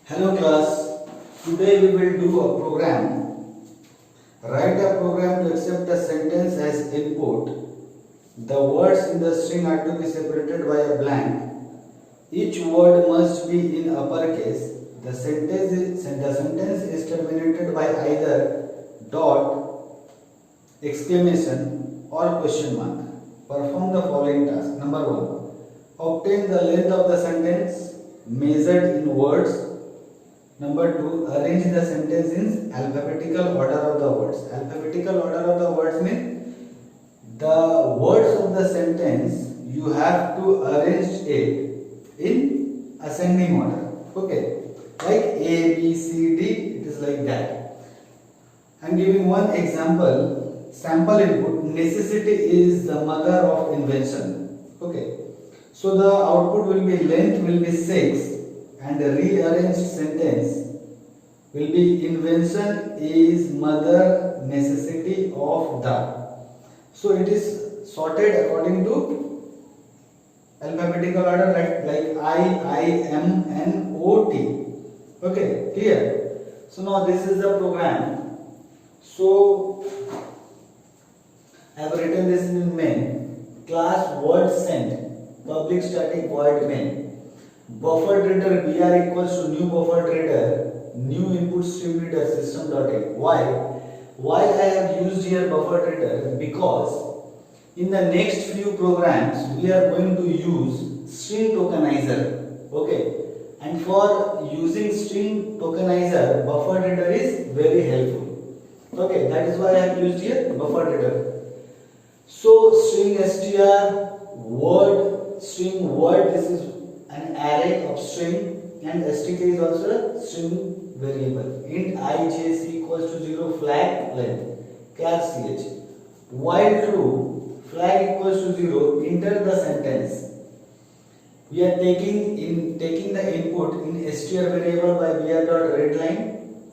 Hello class, today we will do a program. Write a program to accept a sentence as input. The words in the string are to be separated by a blank. Each word must be in uppercase. The sentence is terminated by either dot, exclamation or question mark. Perform the following task. Number 1. Obtain the length of the sentence measured in words. Number 2, arrange the sentence in alphabetical order of the words. Alphabetical order of the words means the words of the sentence you have to arrange it in ascending order. Okay, like A, B, C, D, it is like that. I am giving one example. Sample input: necessity is the mother of invention. Okay, so the output will be length will be 6. And the rearranged sentence will be invention is mother necessity of the. So it is sorted according to alphabetical order like I, M, N, O, T. Okay, clear? So now this is the program. So I have written this in main. Class word sent public static void main. Buffered reader BR equals to new buffered reader new input stream reader system.a. Why I have used here buffered reader? Because in the next few programs we are going to use string tokenizer. Okay, and for using string tokenizer, buffered reader is very helpful. Okay, that is why I have used here buffered reader. So string str word string word, this is an array of string, and stk is also a string variable. Int ijc equals to 0, flag length char ch. While true, flag equals to 0, enter the sentence. We are taking the input in str variable by br.readline,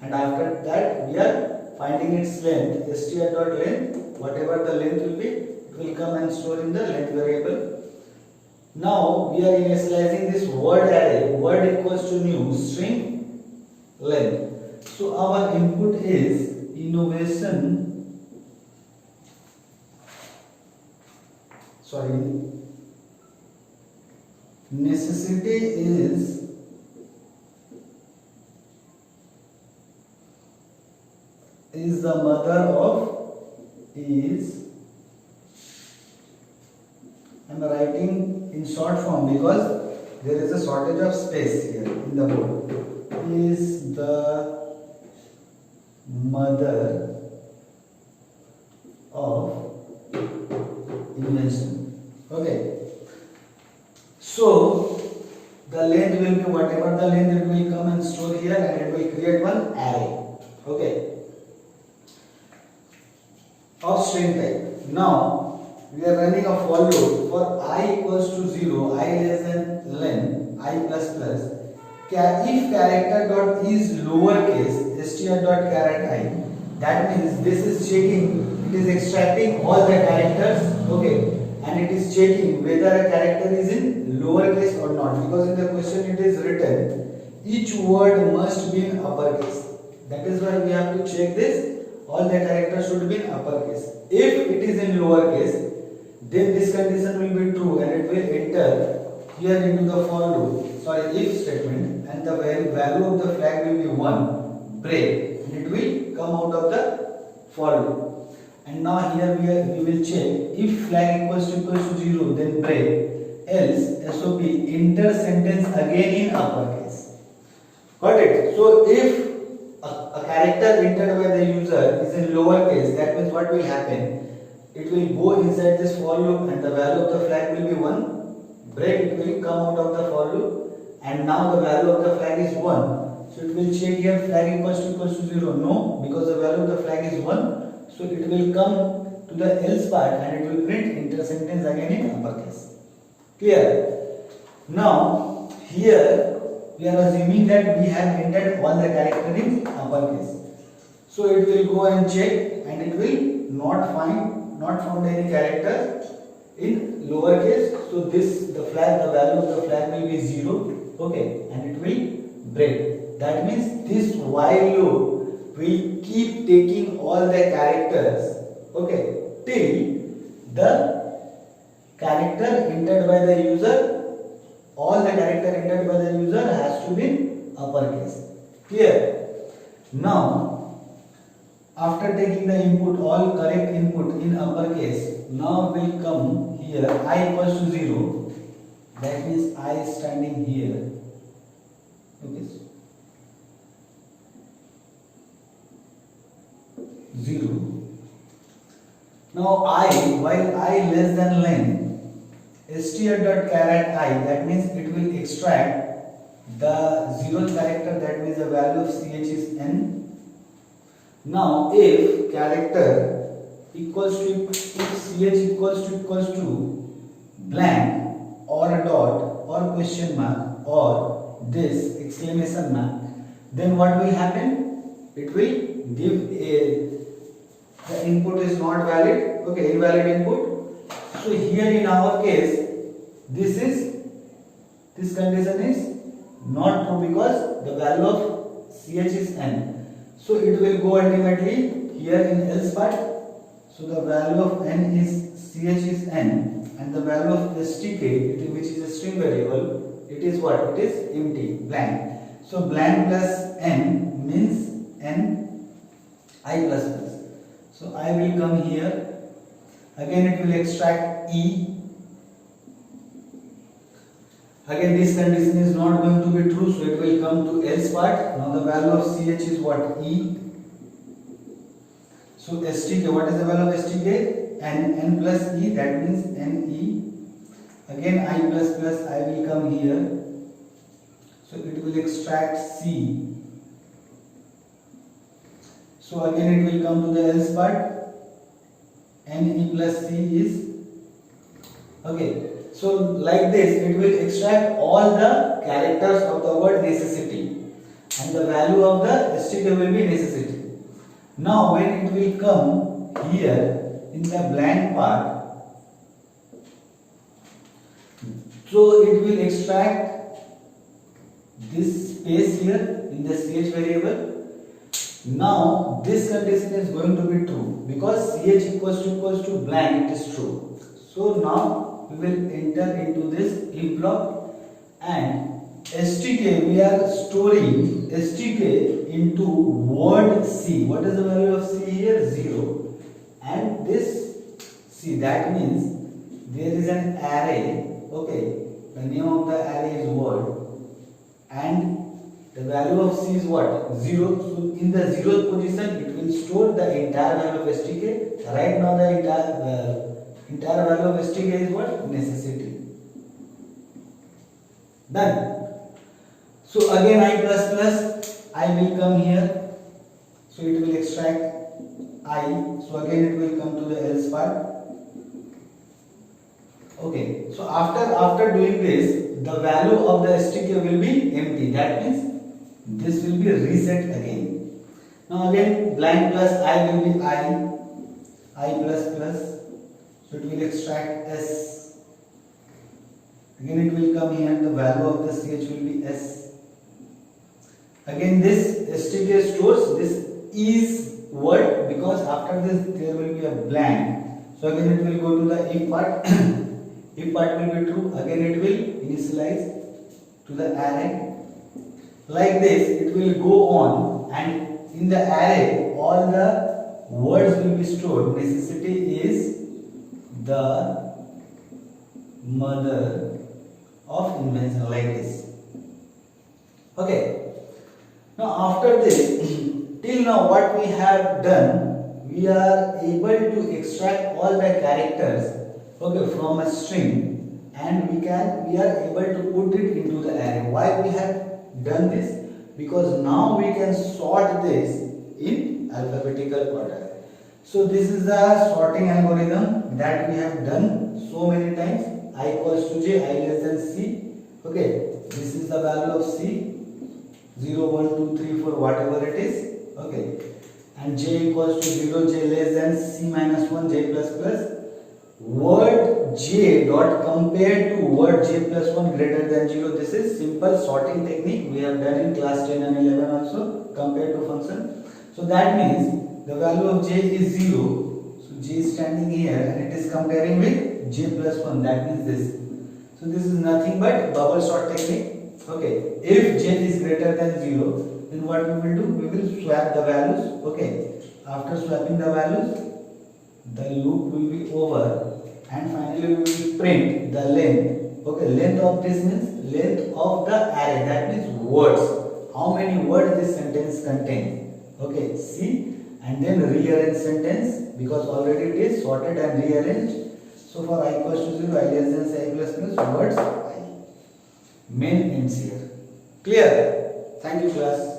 and after that we are finding its length. Str.length, whatever the length will be, it will come and store in the length variable. Now we are initializing this word array. Word equals to new string length. So our input is innovation. Necessity is the mother of is. I am writing in short form because there is a shortage of space here in the board. Is the mother of invention. Okay. So the length will be whatever the length, it will come and store here and it will create one array. Okay. Of string type. Now we are running a for loop for I equals to 0, I less than len, I plus plus. If character dot is lowercase, str dot caret I, that means this is checking, it is extracting all the characters, okay, and it is checking whether a character is in lowercase or not, because in the question it is written each word must be in uppercase. That is why we have to check this, all the characters should be in uppercase. If it is in lowercase, then this condition will be true and it will enter here into the if statement, and the value of the flag will be 1, break, and it will come out of the for loop. And now here we will check if flag equals to 0, then break, else SOP enter sentence again in uppercase. Got it? So if a character entered by the user is in lowercase, that means what will happen? It will go inside this for loop and the value of the flag will be 1. Break, it will come out of the for loop, and now the value of the flag is 1. So it will check here flag equals to 0. No, because the value of the flag is 1. So it will come to the else part and it will print enter sentence again in uppercase. Clear? Now here we are assuming that we have entered all the character in uppercase. So it will go and check and it will not found any character in lowercase. So the value of the flag will be 0. Okay, and it will break. That means this while loop will keep taking all the characters, okay, till the character entered by the user, all the character entered by the user has to be uppercase. Clear? Now, after taking the input, all correct input in uppercase, now will come here I equals to 0. That means I is standing here. Okay. 0. Now I, while I less than len, str.charac I, that means it will extract the 0th character, that means the value of ch is n. Now if character equals to, if ch equals to blank or a dot or question mark or this exclamation mark, then what will happen? It will give a, the input is not valid, okay, invalid input. So here in our case, this condition is not true because the value of ch is n. So it will go ultimately here in else part. So the value of n is ch is n, and the value of stk, which is a string variable, it is what? It is empty, blank. So blank plus n means n I plus plus. So I will come here. Again it will extract e. Again this condition is not going to be true, so it will come to else part. Now the value of ch is what? E. So stk, what is the value of stk? N plus e, that means ne. Again I plus plus, I will come here. So it will extract c. So again it will come to the else part. Ne plus c is, okay. So like this it will extract all the characters of the word necessity, and the value of the stk will be necessity. Now when it will come here in the blank part, so it will extract this space here in the ch variable. Now this condition is going to be true because ch equals to blank, it is true. So now we will enter into this if block, and stk, we are storing stk into word c. What is the value of c here? 0. And this c, that means there is an array, okay, the name of the array is word, and the value of c is what? 0. So in the 0th position it will store the entire value of stk. Right now the entire value of stk is what? Necessity. Done. So again I plus plus, I will come here. So it will extract I. So again it will come to the else part. Okay. So after doing this, the value of the stk will be empty. That means this will be reset again. Now again blank plus I will be I plus plus. So it will extract s. Again it will come here, the value of the ch will be s. Again this stk stores this is word because after this there will be a blank. So again it will go to the if part. If part will be true, again it will initialize to the array. Like this it will go on, and in the array all the words will be stored. Necessity is the mother of invention, like this. Okay. Now after this, till now what we have done, we are able to extract all the characters, okay, from a string, and we are able to put it into the array. Why we have done this? Because now we can sort this in alphabetical order. So this is the sorting algorithm that we have done so many times. I equals to j, I less than c. Okay, this is the value of c, 0, 1, 2, 3, 4, whatever it is. Okay, and j equals to 0, j less than c minus 1, j plus plus. Word j dot compared to word j plus 1 greater than 0. This is simple sorting technique we have done in class 10 and 11 also, compared to function. So that means the value of j is 0. So j is standing here and it is comparing with j plus 1. That means this. So this is nothing but bubble sort technique. Okay. If j is greater than 0, then what we will do? We will swap the values. Okay. After swapping the values, the loop will be over, and finally we will print the length. Okay. Length of this means length of the array. That means words. How many words this sentence contains. Okay. See. And then rearrange sentence, because already it is sorted and rearranged. So for I equals to 0, I less than say I plus plus, words I. Main ends here. Clear? Thank you class.